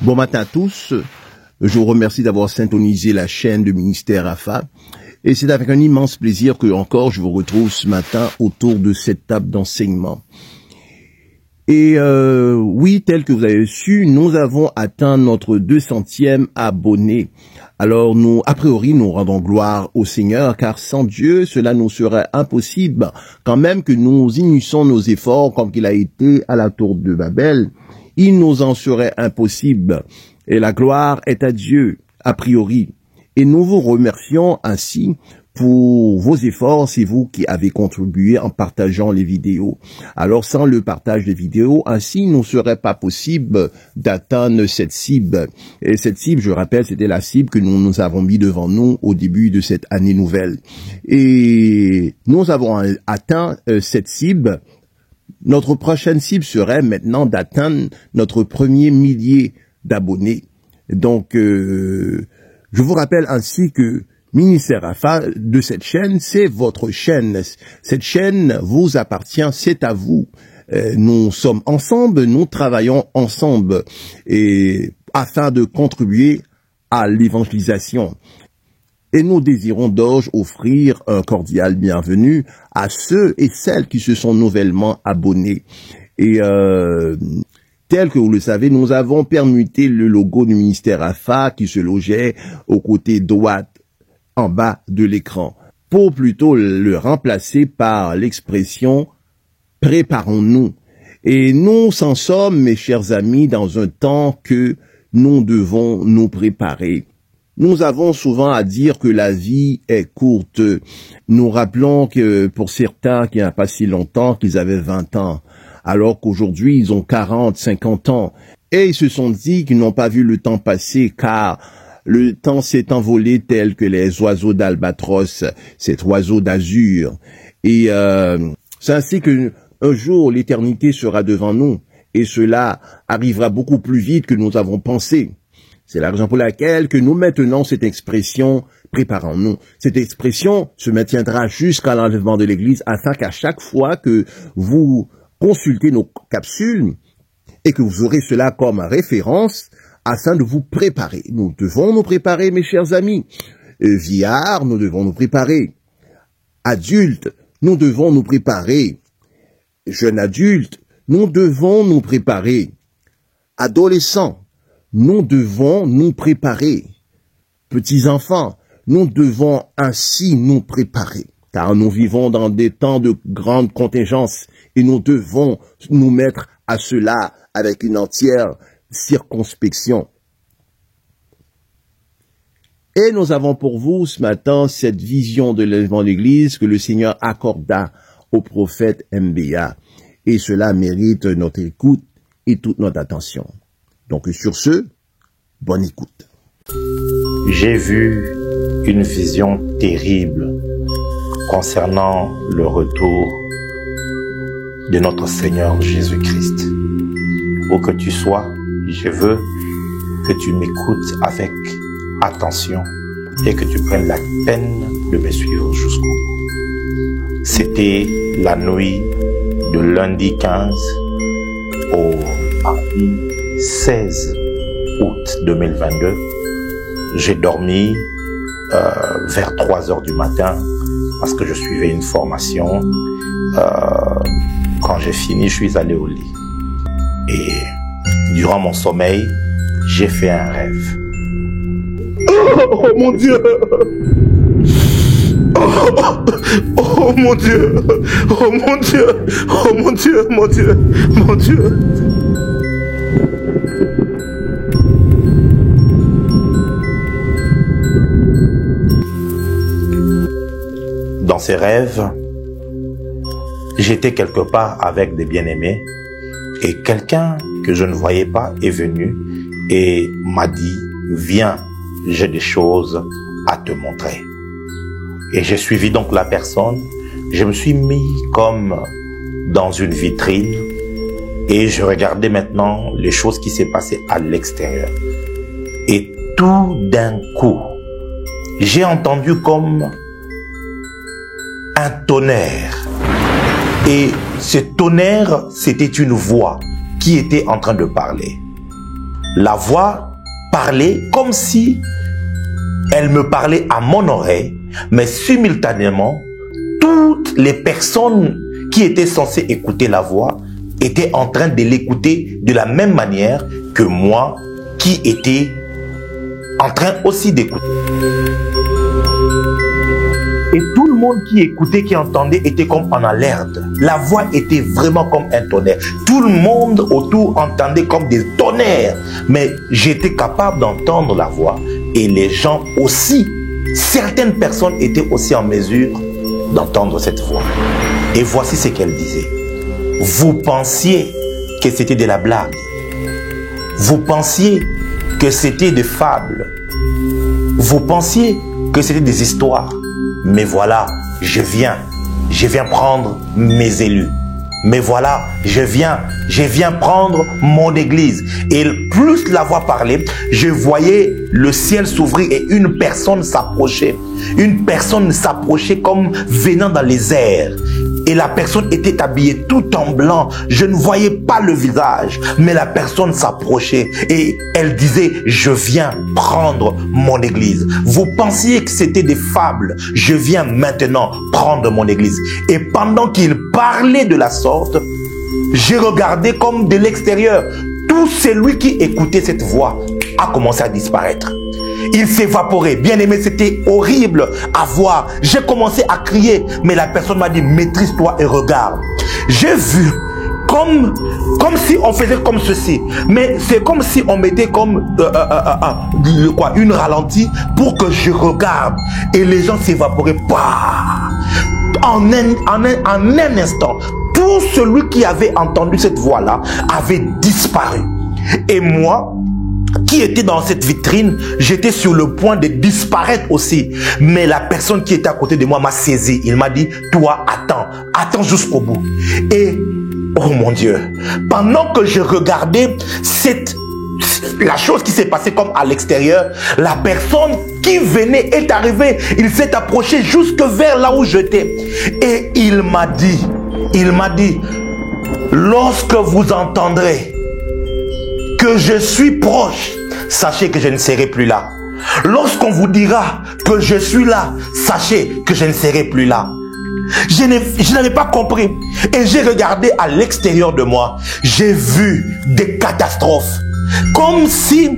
Bon matin à tous. Je vous remercie d'avoir syntonisé la chaîne de Ministère AFA. Et c'est avec un immense plaisir que encore je vous retrouve ce matin autour de cette table d'enseignement. Et oui, tel que vous avez su, nous avons atteint notre 200e abonné. Alors nous, a priori, nous rendons gloire au Seigneur, car sans Dieu, cela nous serait impossible, quand même que nous unissons nos efforts comme qu'il a été à la tour de Babel. Il nous en serait impossible. Et la gloire est à Dieu, a priori. Et nous vous remercions ainsi pour vos efforts, c'est vous qui avez contribué en partageant les vidéos. Alors sans le partage des vidéos, ainsi il ne serait pas possible d'atteindre cette cible. Et cette cible, je rappelle, c'était la cible que nous avons mis devant nous au début de cette année nouvelle. Et nous avons atteint cette cible. Notre prochaine cible serait maintenant d'atteindre notre premier millier d'abonnés. Donc, je vous rappelle ainsi que Ministère AFA de cette chaîne, c'est votre chaîne. Cette chaîne vous appartient, c'est à vous. Nous sommes ensemble, nous travaillons ensemble et afin de contribuer à l'évangélisation. Et nous désirons donc offrir un cordial bienvenue à ceux et celles qui se sont nouvellement abonnés. Et tel que vous le savez, nous avons permuté le logo du Ministère AFA qui se logeait au côté droite en bas de l'écran, pour plutôt le remplacer par l'expression « préparons-nous ». Et nous en sommes, mes chers amis, dans un temps que nous devons nous préparer. Nous avons souvent à dire que la vie est courte. Nous rappelons que pour certains qui n'ont pas si longtemps qu'ils avaient 20 ans, alors qu'aujourd'hui ils ont 40, 50 ans. Et ils se sont dit qu'ils n'ont pas vu le temps passer car le temps s'est envolé tel que les oiseaux d'albatros, cet oiseau d'azur. Et c'est ainsi que un jour l'éternité sera devant nous et cela arrivera beaucoup plus vite que nous avons pensé. C'est la raison pour laquelle que nous maintenons cette expression « préparons-nous ». Cette expression se maintiendra jusqu'à l'enlèvement de l'Église afin qu'à chaque fois que vous consultez nos capsules et que vous aurez cela comme référence afin de vous préparer. Nous devons nous préparer, mes chers amis. Vieillards, nous devons nous préparer. Adultes, nous devons nous préparer. Jeunes adultes, nous devons nous préparer. Adolescents, nous devons nous préparer. Petits-enfants, nous devons ainsi nous préparer. Car nous vivons dans des temps de grande contingence et nous devons nous mettre à cela avec une entière circonspection. Et nous avons pour vous ce matin cette vision de l'enlèvement de l'Église que le Seigneur accorda au prophète MBA. Et cela mérite notre écoute et toute notre attention. Donc sur ce, bonne écoute. J'ai vu une vision terrible concernant le retour de notre Seigneur Jésus-Christ. Où que tu sois, je veux que tu m'écoutes avec attention et que tu prennes la peine de me suivre jusqu'au bout. C'était la nuit de lundi 15 au mardi 16 août 2022. J'ai dormi vers 3 heures du matin parce que je suivais une formation. Quand j'ai fini, je suis allé au lit. Et durant mon sommeil, j'ai fait un rêve. Oh mon Dieu! Oh mon Dieu! Oh mon Dieu! Oh mon Dieu! Mon Dieu! Mon Dieu! Dans ces rêves, j'étais quelque part avec des bien-aimés et quelqu'un que je ne voyais pas est venu et m'a dit « Viens, j'ai des choses à te montrer ». Et j'ai suivi donc la personne, je me suis mis comme dans une vitrine et je regardais maintenant les choses qui s'est passées à l'extérieur. Et tout d'un coup, j'ai entendu comme un tonnerre. Et ce tonnerre, c'était une voix qui était en train de parler. la voix parlait comme si elle me parlait à mon oreille, mais simultanément, toutes les personnes qui étaient censées écouter la voix étaient en train de l'écouter de la même manière que moi qui étais en train aussi d'écouter. Et tout le monde qui écoutait, qui entendait, était comme en alerte. La voix était vraiment comme un tonnerre. Tout le monde autour entendait comme des tonnerres. Mais j'étais capable d'entendre la voix. Et les gens aussi, certaines personnes étaient aussi en mesure d'entendre cette voix. Et voici ce qu'elle disait. Vous pensiez que c'était de la blague. Vous pensiez que c'était des fables. Vous pensiez que c'était des histoires. Mais voilà, je viens prendre mes élus. Mais voilà, je viens prendre mon église. Et plus la voix parlait, je voyais le ciel s'ouvrir et une personne s'approchait. Une personne s'approchait comme venant dans les airs. Et la personne était habillée tout en blanc. Je ne voyais pas le visage, mais la personne s'approchait et elle disait, je viens prendre mon église. Vous pensiez que c'était des fables. Je viens maintenant prendre mon église. Et pendant qu'il parlait de la sorte, j'ai regardé comme de l'extérieur. Tout celui qui écoutait cette voix a commencé à disparaître. Il s'évaporait. Bien aimé, c'était horrible à voir. J'ai commencé à crier, mais la personne m'a dit, maîtrise-toi et regarde. J'ai vu comme si on faisait comme ceci. Mais c'est comme si on mettait comme une ralentie pour que je regarde. Et les gens s'évaporaient. En un instant, tout celui qui avait entendu cette voix-là avait disparu. Et moi, qui était dans cette vitrine, j'étais sur le point de disparaître aussi. Mais la personne qui était à côté de moi m'a saisi. Il m'a dit, toi, attends jusqu'au bout. Et, oh mon Dieu, pendant que je regardais la chose qui s'est passée comme à l'extérieur, la personne qui venait est arrivée. Il s'est approché jusque vers là où j'étais. Et il m'a dit, lorsque vous entendrez que je suis proche, sachez que je ne serai plus là. Lorsqu'on vous dira que je suis là, sachez que je ne serai plus là. Je n'avais pas compris. Et j'ai regardé à l'extérieur de moi. J'ai vu des catastrophes. Comme si,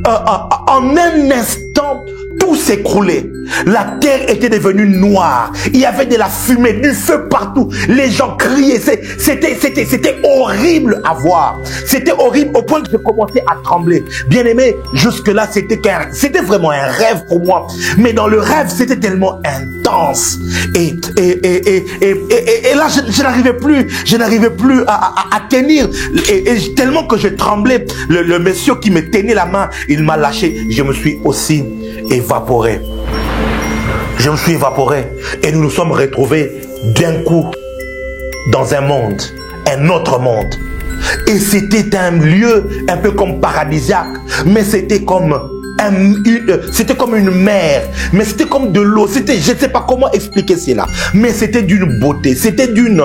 en un instant, tout s'écroulait. La terre était devenue noire. Il y avait de la fumée, du feu partout. Les gens criaient. C'était horrible à voir. C'était horrible au point que je commençais à trembler. Bien aimé, jusque-là, c'était vraiment un rêve pour moi. Mais dans le rêve, c'était tellement intense. Et là, je n'arrivais plus à tenir. Et tellement que je tremblais, le monsieur qui me tenait la main, il m'a lâché. Je me suis aussi évaporé. Je me suis évaporé et nous nous sommes retrouvés d'un coup dans un autre monde. Et c'était un lieu un peu comme paradisiaque, mais c'était comme une mer, mais c'était comme de l'eau. Je ne sais pas comment expliquer cela, mais c'était d'une beauté, c'était d'une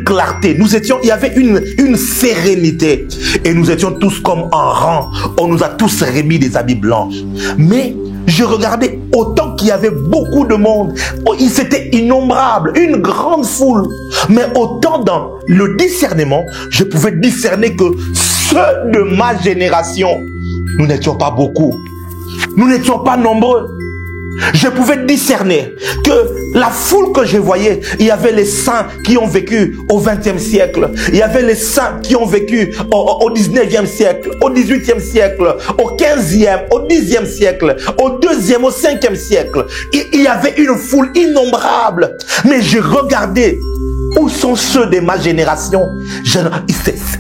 clarté. Il y avait une sérénité et nous étions tous comme en rang. On nous a tous remis des habits blancs. Mais je regardais autant qu'il y avait beaucoup de monde. C'était innombrable, une grande foule. Mais autant dans le discernement, je pouvais discerner que ceux de ma génération, nous n'étions pas beaucoup. Nous n'étions pas nombreux. Je pouvais discerner que la foule que je voyais, il y avait les saints qui ont vécu au XXe siècle. Il y avait les saints qui ont vécu au XIXe siècle, au XVIIIe siècle, au XVe, au Xe siècle, au IIe, au Ve siècle. Il y avait une foule innombrable. Mais je regardais. Où sont ceux de ma génération?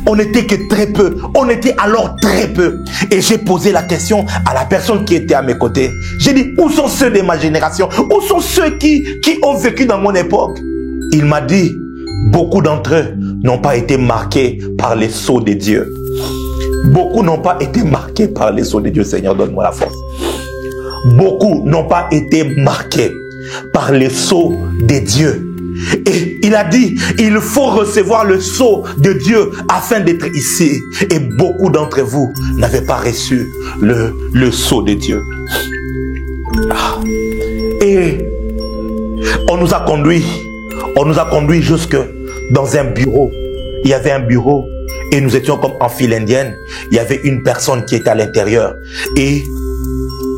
On n'était que très peu. On était alors très peu. Et j'ai posé la question à la personne qui était à mes côtés. J'ai dit, où sont ceux de ma génération? Où sont ceux qui ont vécu dans mon époque? Il m'a dit, beaucoup d'entre eux n'ont pas été marqués par les sceaux de Dieu. Beaucoup n'ont pas été marqués par les sceaux de Dieu. Seigneur, donne-moi la force. Beaucoup n'ont pas été marqués par les sceaux de Dieu. Et il a dit, il faut recevoir le sceau de Dieu afin d'être ici. Et beaucoup d'entre vous n'avaient pas reçu le sceau de Dieu. Et on nous a conduits jusque dans un bureau. Il y avait un bureau et nous étions comme en file indienne. Il y avait une personne qui était à l'intérieur et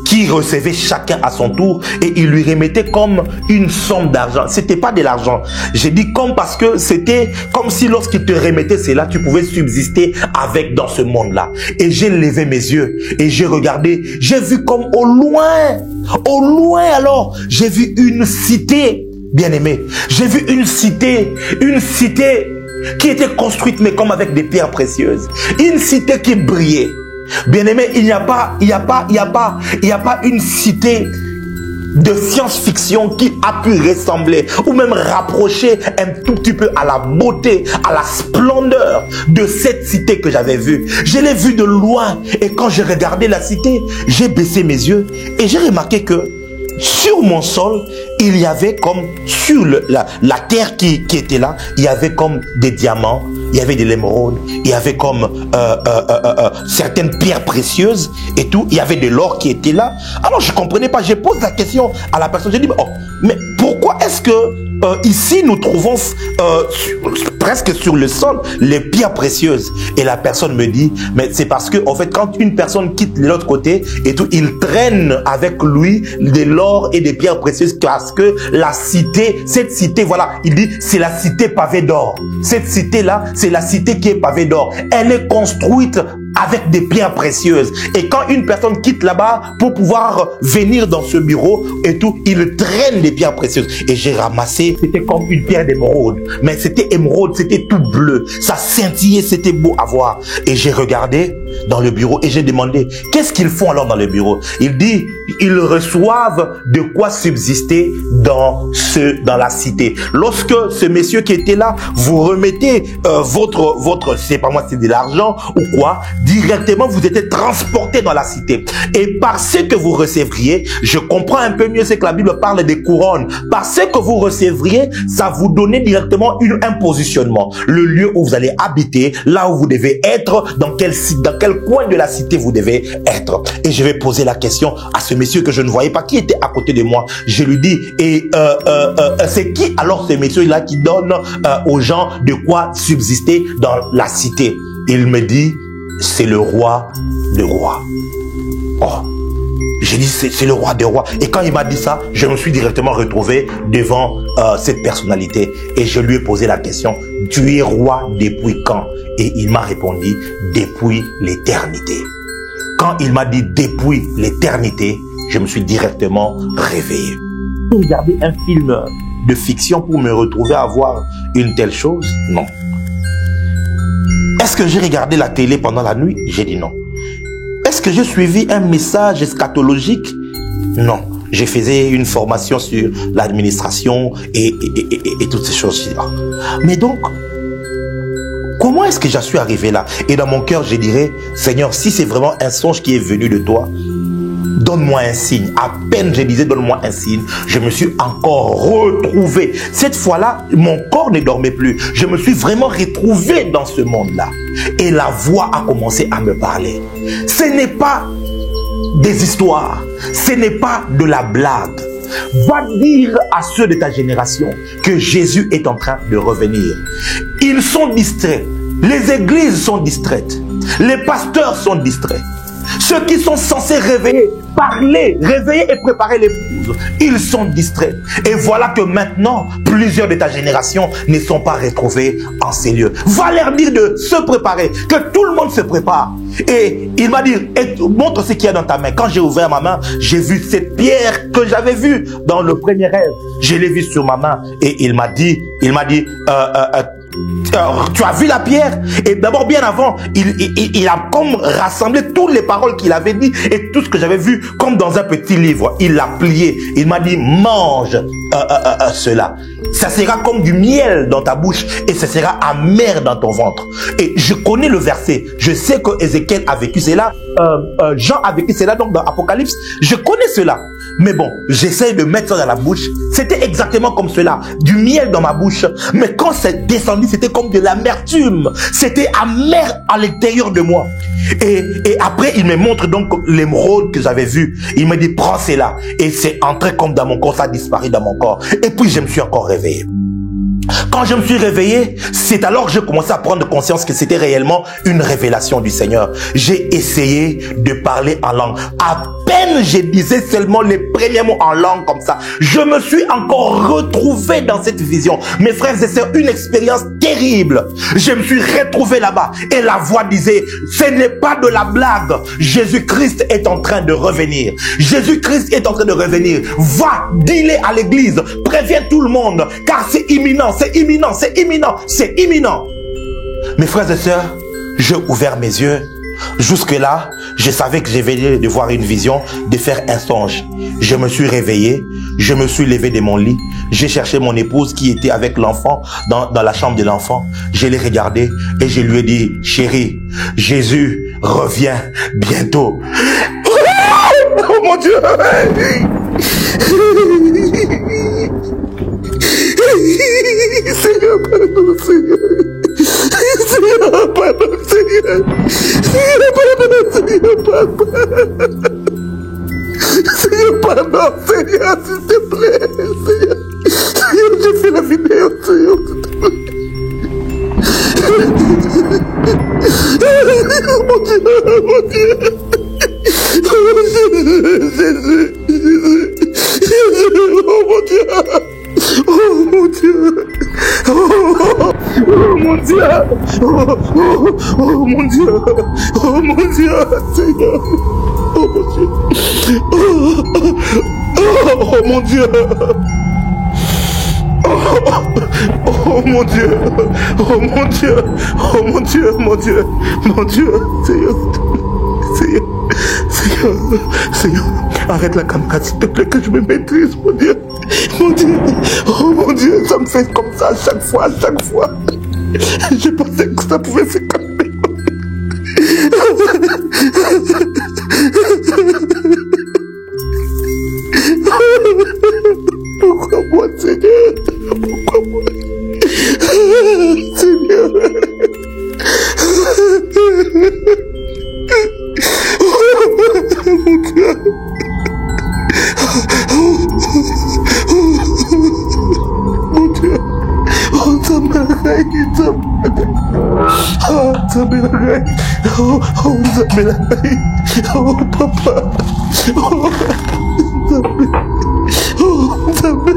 qui recevait chacun à son tour et il lui remettait comme une somme d'argent. C'était pas de l'argent. J'ai dit comme parce que c'était comme si lorsqu'il te remettait cela, tu pouvais subsister avec dans ce monde-là. Et j'ai levé mes yeux et j'ai regardé. J'ai vu comme au loin alors, j'ai vu une cité, bien aimé. J'ai vu une cité qui était construite mais comme avec des pierres précieuses. Une cité qui brillait. Bien-aimé, il n'y a pas une cité de science-fiction qui a pu ressembler ou même rapprocher un tout petit peu à la beauté, à la splendeur de cette cité que j'avais vue. Je l'ai vue de loin et quand j'ai regardé la cité, j'ai baissé mes yeux et j'ai remarqué que sur mon sol, il y avait comme sur la terre qui était là, il y avait comme des diamants, il y avait de l'émeraude, il y avait comme certaines pierres précieuses et tout, il y avait de l'or qui était là. Alors je comprenais pas, j'ai posé la question à la personne, j'ai dit, oh, mais pourquoi est-ce que ici nous trouvons presque sur le sol les pierres précieuses? Et la personne me dit, mais c'est parce que en fait quand une personne quitte de l'autre côté et tout, il traîne avec lui de l'or et des pierres précieuses parce que la cité, cette cité, voilà, il dit c'est la cité pavée d'or. Cette cité là, c'est la cité qui est pavée d'or. Elle est construite avec des pierres précieuses. Et quand une personne quitte là-bas pour pouvoir venir dans ce bureau et tout, il traîne des pierres précieuses. Et j'ai ramassé, c'était comme une pierre d'émeraude. Mais c'était émeraude, c'était tout bleu. Ça scintillait, c'était beau à voir. Et j'ai regardé dans le bureau et j'ai demandé, qu'est-ce qu'ils font alors dans le bureau? Il dit, ils reçoivent de quoi subsister dans la cité. Lorsque ce monsieur qui était là, vous remettez votre, c'est pas moi, c'est de l'argent ou quoi, directement vous étiez transporté dans la cité. Et par ce que vous recevriez, je comprends un peu mieux ce que la Bible parle des couronnes. Par ce que vous recevriez, ça vous donnait directement un positionnement. Le lieu où vous allez habiter, là où vous devez être, dans quel coin de la cité vous devez être. Et je vais poser la question à ce monsieur que je ne voyais pas, qui était à côté de moi. Je lui dis, et c'est qui alors ce monsieur-là qui donne aux gens de quoi subsister dans la cité? Il me dit, c'est le roi des rois. Oh, j'ai dit, c'est le roi des rois. Et quand il m'a dit ça, je me suis directement retrouvé devant cette personnalité. Et je lui ai posé la question, tu es roi depuis quand? Et il m'a répondu, depuis l'éternité. Quand il m'a dit depuis l'éternité, je me suis directement réveillé. J'ai regardé un film de fiction pour me retrouver à voir une telle chose? Non. Est-ce que j'ai regardé la télé pendant la nuit? J'ai dit non. Est-ce que j'ai suivi un message eschatologique? Non. Je faisais une formation sur l'administration et toutes ces choses-là. Mais donc, comment est-ce que j'en suis arrivé là? Et dans mon cœur, je dirais, Seigneur, si c'est vraiment un songe qui est venu de toi, donne-moi un signe. À peine je disais donne-moi un signe, je me suis encore retrouvé. Cette fois-là, mon corps ne dormait plus. Je me suis vraiment retrouvé dans ce monde-là. Et la voix a commencé à me parler. Ce n'est pas des histoires. Ce n'est pas de la blague. Va dire à ceux de ta génération que Jésus est en train de revenir. Ils sont distraits. Les églises sont distraites. Les pasteurs sont distraits. Ceux qui sont censés réveiller, parler, réveiller et préparer l'épouse, ils sont distraits. Et voilà que maintenant, plusieurs de ta génération ne sont pas retrouvés en ces lieux. Va leur dire de se préparer, que tout le monde se prépare. Et il m'a dit, montre ce qu'il y a dans ta main. Quand j'ai ouvert ma main, j'ai vu cette pierre que j'avais vue dans le premier rêve. Je l'ai vue sur ma main et il m'a dit, tu as vu la pierre? Et d'abord, bien avant, il a comme rassemblé toutes les paroles qu'il avait dit et tout ce que j'avais vu comme dans un petit livre. Il l'a plié. Il m'a dit, mange cela. Ça sera comme du miel dans ta bouche et ça sera amer dans ton ventre. Et je connais le verset. Je sais que Ézéchiel a vécu cela. Jean a vécu cela donc dans Apocalypse. Je connais cela. Mais bon, j'essaye de mettre ça dans la bouche. C'était exactement comme cela. Du miel dans ma bouche. Mais quand c'est descendu, c'était comme de l'amertume. C'était amer à l'intérieur de moi. Et après, il me montre donc l'émeraude que j'avais vue. Il me dit, prends cela. Et c'est entré comme dans mon corps, ça a disparu dans mon corps. Et puis, je me suis encore réveillé. Quand je me suis réveillé, c'est alors que j'ai commencé à prendre conscience que c'était réellement une révélation du Seigneur. J'ai essayé de parler en langue. À peine je disais seulement les premiers mots en langue comme ça, je me suis encore retrouvé dans cette vision. Mes frères et sœurs, une expérience terrible. Je me suis retrouvé là-bas et la voix disait, ce n'est pas de la blague. Jésus-Christ est en train de revenir. Jésus-Christ est en train de revenir. Va, dis-le à l'église. Préviens tout le monde car c'est imminent. C'est imminent, c'est imminent, c'est imminent. Mes frères et sœurs, j'ai ouvert mes yeux. Jusque-là, je savais que je venais de voir une vision, de faire un songe. Je me suis réveillé, je me suis levé de mon lit. J'ai cherché mon épouse qui était avec l'enfant dans la chambre de l'enfant. Je l'ai regardé et je lui ai dit, chérie, Jésus revient bientôt. Oh mon Dieu! Seigneur, pardon, Seigneur. Seigneur, pardon, Seigneur. Seigneur, pardon, Seigneur, pardon. Seigneur, pardon, Seigneur, s'il te plaît, Seigneur. Seigneur, j'ai fait la vidéo, Seigneur, s'il te plaît. Mon Dieu, mon Dieu. Jésus, Jésus, oh mon Dieu. Oh mon Dieu! Oh mon Dieu! Oh mon Dieu! Oh mon Dieu! Seigneur! Oh mon Dieu! Oh mon Dieu! Oh mon Dieu! Oh mon Dieu! Oh mon Dieu! Mon Dieu! Mon Dieu! Seigneur! Seigneur! Seigneur! Seigneur! Arrête la caméra s'il te plaît que je me maîtrise, mon Dieu! Mon Dieu, oh mon Dieu, ça me fait comme ça à chaque fois, Je pensais que ça pouvait se calmer. Pourquoi moi, Seigneur? Pourquoi moi? Seigneur. Mon Dieu. Mon Dieu, oh Zambélaï, oh Zambélaï, oh Zambélaï, oh papa, oh Zambé, oh Zambé,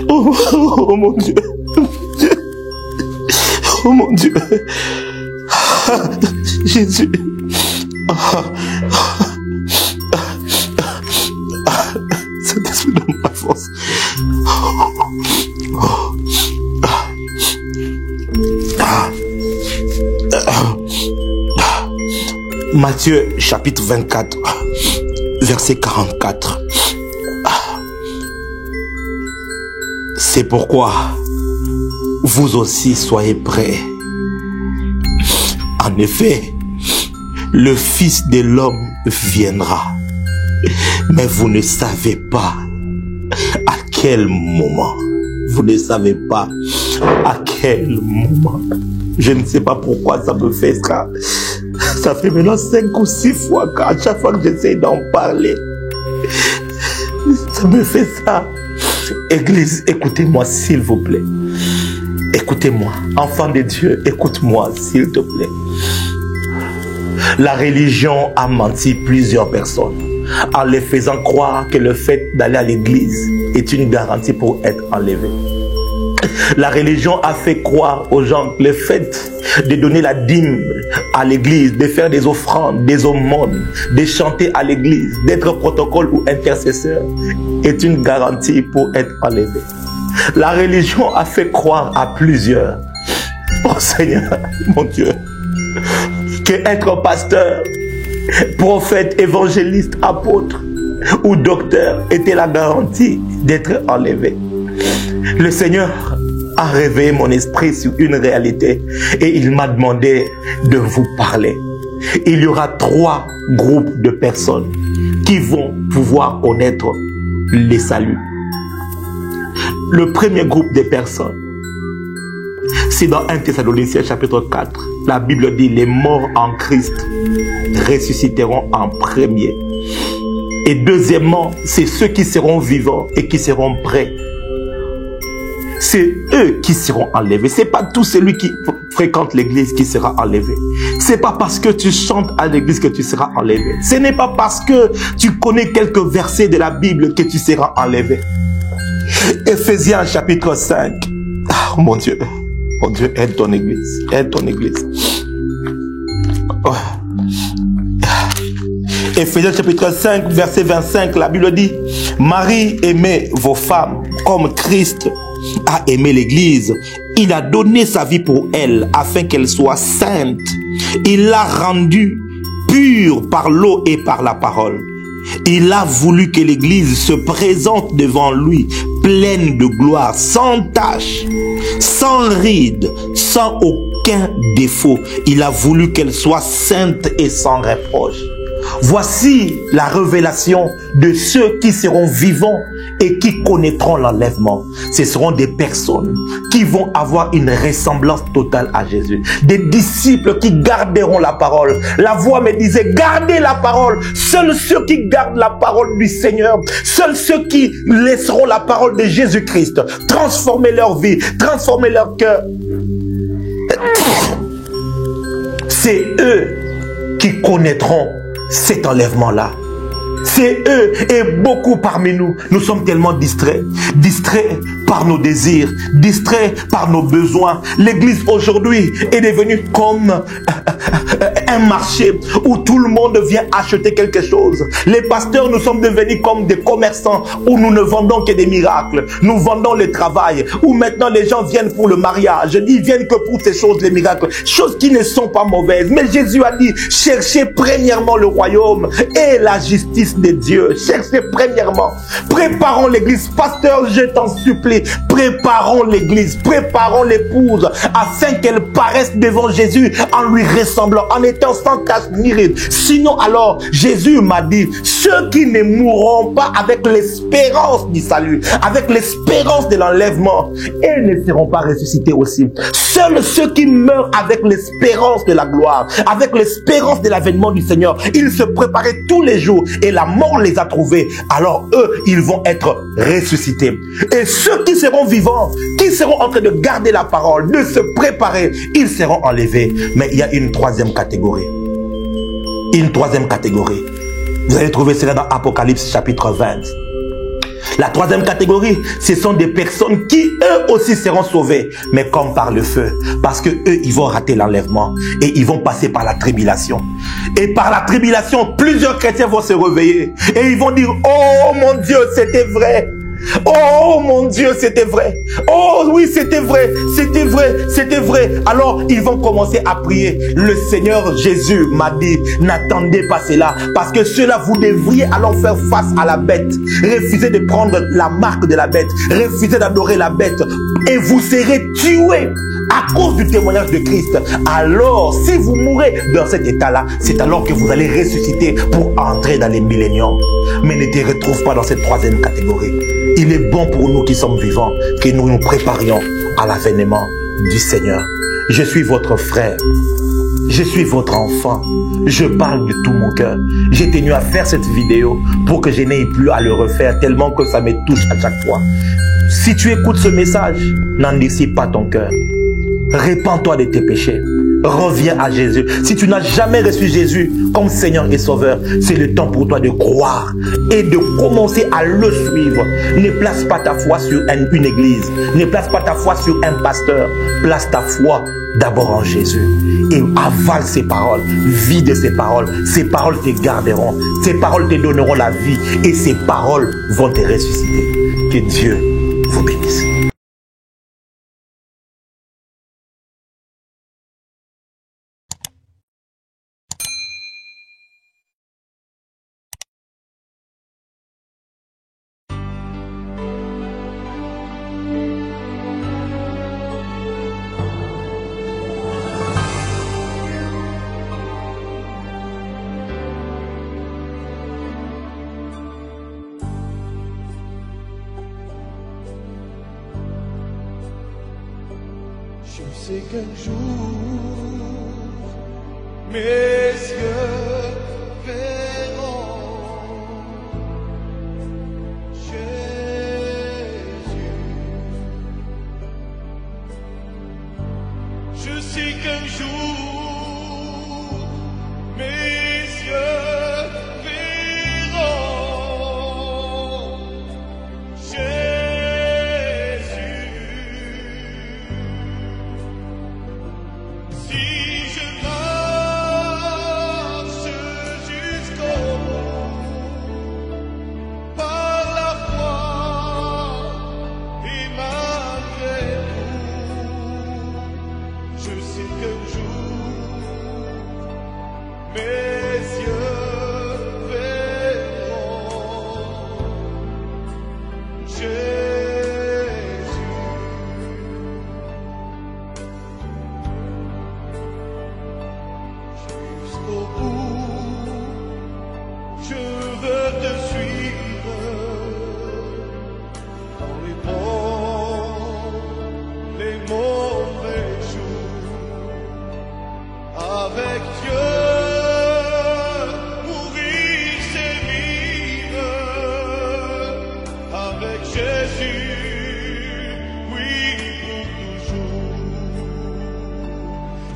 oh mon Dieu. Oh mon Dieu, Jésus, Saint-Esprit de ma force. Matthieu chapitre 24, verset 44. C'est pourquoi vous aussi soyez prêts. En effet, le Fils de l'homme viendra, mais vous ne savez pas à quel moment. Vous ne savez pas à quel moment. Je ne sais pas pourquoi ça me fait ça. Ça fait maintenant 5 ou 6 fois qu'à chaque fois que j'essaie d'en parler, ça me fait ça. Église, écoutez-moi s'il vous plaît. Écoutez-moi, enfant de Dieu, écoute-moi s'il te plaît. La religion a menti plusieurs personnes en les faisant croire que le fait d'aller à l'église est une garantie pour être enlevé. La religion a fait croire aux gens que le fait de donner la dîme à l'église, de faire des offrandes, des aumônes, de chanter à l'église, d'être protocole ou intercesseur est une garantie pour être enlevé. La religion a fait croire à plusieurs, oh Seigneur, mon Dieu, que être pasteur, prophète, évangéliste, apôtre ou docteur était la garantie d'être enlevé. Le Seigneur a réveillé mon esprit sur une réalité et il m'a demandé de vous parler. Il y aura 3 groupes de personnes qui vont pouvoir connaître les saluts. Le premier groupe de personnes, c'est dans 1 Thessaloniciens chapitre 4. La Bible dit les morts en Christ ressusciteront en premier. Et deuxièmement, c'est ceux qui seront vivants et qui seront prêts. C'est eux qui seront enlevés. C'est pas tout celui qui fréquente l'église qui sera enlevé. C'est pas parce que tu chantes à l'église que tu seras enlevé. Ce n'est pas parce que tu connais quelques versets de la Bible que tu seras enlevé. Éphésiens chapitre 5. Oh mon Dieu, aide ton église, aide ton église. Oh. Éphésiens chapitre 5, verset 25, la Bible dit, Marie, aimez vos femmes comme Christ a aimé l'église. Il a donné sa vie pour elle afin qu'elle soit sainte. Il l'a rendue pure par l'eau et par la parole. Il a voulu que l'église se présente devant lui pleine de gloire, sans tache, sans ride, sans aucun défaut. Il a voulu qu'elle soit sainte et sans reproche. Voici la révélation de ceux qui seront vivants et qui connaîtront l'enlèvement. Ce seront des personnes qui vont avoir une ressemblance totale à Jésus. Des disciples qui garderont la parole. La voix me disait, gardez la parole. Seuls ceux qui gardent la parole du Seigneur, seuls ceux qui laisseront la parole de Jésus-Christ transformer leur vie, transformer leur cœur. C'est eux qui connaîtront cet enlèvement-là. C'est eux et beaucoup parmi nous. Nous sommes tellement distraits. Distraits par nos désirs. Distraits par nos besoins. L'église aujourd'hui est devenue comme un marché où tout le monde vient acheter quelque chose. Les pasteurs, nous sommes devenus comme des commerçants où nous ne vendons que des miracles. Nous vendons le travail. Où maintenant les gens viennent pour le mariage. Ils viennent que pour ces choses, les miracles. Choses qui ne sont pas mauvaises. Mais Jésus a dit, cherchez premièrement le royaume et la justice de Dieu. Cherchez premièrement. Préparons l'église. Pasteur, je t'en supplie. Préparons l'église. Préparons l'épouse afin qu'elle paraisse devant Jésus en lui ressemblant, en étant sans cache ni ride. Sinon alors, Jésus m'a dit, ceux qui ne mourront pas avec l'espérance du salut, avec l'espérance de l'enlèvement, ils ne seront pas ressuscités aussi. Seuls ceux qui meurent avec l'espérance de la gloire, avec l'espérance de l'avènement du Seigneur, ils se préparaient tous les jours et la mort les a trouvés. Alors eux, ils vont être ressuscités. Et ceux qui seront vivants, qui seront en train de garder la parole, de se préparer, ils seront enlevés. Mais il y a une troisième catégorie. Une troisième catégorie. Vous allez trouver cela dans Apocalypse chapitre 20. La troisième catégorie, ce sont des personnes qui eux aussi seront sauvés, mais comme par le feu. Parce que eux, ils vont rater l'enlèvement et ils vont passer par la tribulation. Et par la tribulation, plusieurs chrétiens vont se réveiller et ils vont dire, oh mon Dieu, c'était vrai. Oh mon Dieu, c'était vrai. Oh oui, c'était vrai, c'était vrai, c'était vrai. Alors ils vont commencer à prier. Le Seigneur Jésus m'a dit, n'attendez pas cela, parce que cela vous devriez alors faire face à la bête. Refusez de prendre la marque de la bête, refusez d'adorer la bête, et vous serez tués à cause du témoignage de Christ. Alors, si vous mourrez dans cet état-là, c'est alors que vous allez ressusciter pour entrer dans les milléniums. Mais ne te retrouve pas dans cette troisième catégorie. Il est bon pour nous qui sommes vivants que nous nous préparions à l'avènement du Seigneur. Je suis votre frère. Je suis votre enfant. Je parle de tout mon cœur. J'ai tenu à faire cette vidéo pour que je n'aie plus à le refaire tellement que ça me touche à chaque fois. Si tu écoutes ce message, n'endurcis pas ton cœur. Répands-toi de tes péchés. Reviens à Jésus. Si tu n'as jamais reçu Jésus comme Seigneur et Sauveur, c'est le temps pour toi de croire et de commencer à le suivre. Ne place pas ta foi sur une église. Ne place pas ta foi sur un pasteur. Place ta foi d'abord en Jésus. Et avale ses paroles. Vis de ses paroles. Ces paroles te garderont. Ces paroles te donneront la vie. Et ces paroles vont te ressusciter. Que Dieu vous bénisse. qu'un jour mes yeux verront Jésus. Je sais qu'un jour mes yeux verront Jésus. Si je marche jusqu'au bout par la foi et malgré tout, je sais qu'un jour mes yeux verront Jésus. Jusqu'au bout, je veux te suivre dans les bons, les mauvais jours. Avec Dieu, mourir c'est vivre. Avec Jésus, oui pour toujours.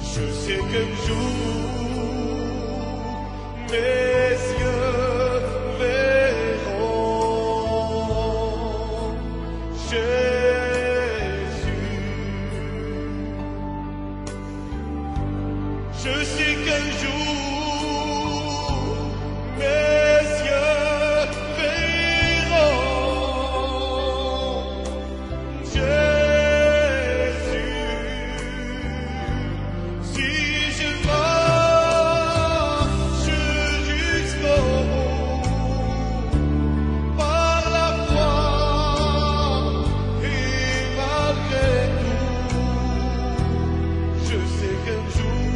Je sais qu'un jour mes yeux verront Jésus. Je sais qu'un jour mes yeux verront Jésus. Si je marche jusqu'au bout par la foi et malgré tout, je sais qu'un jour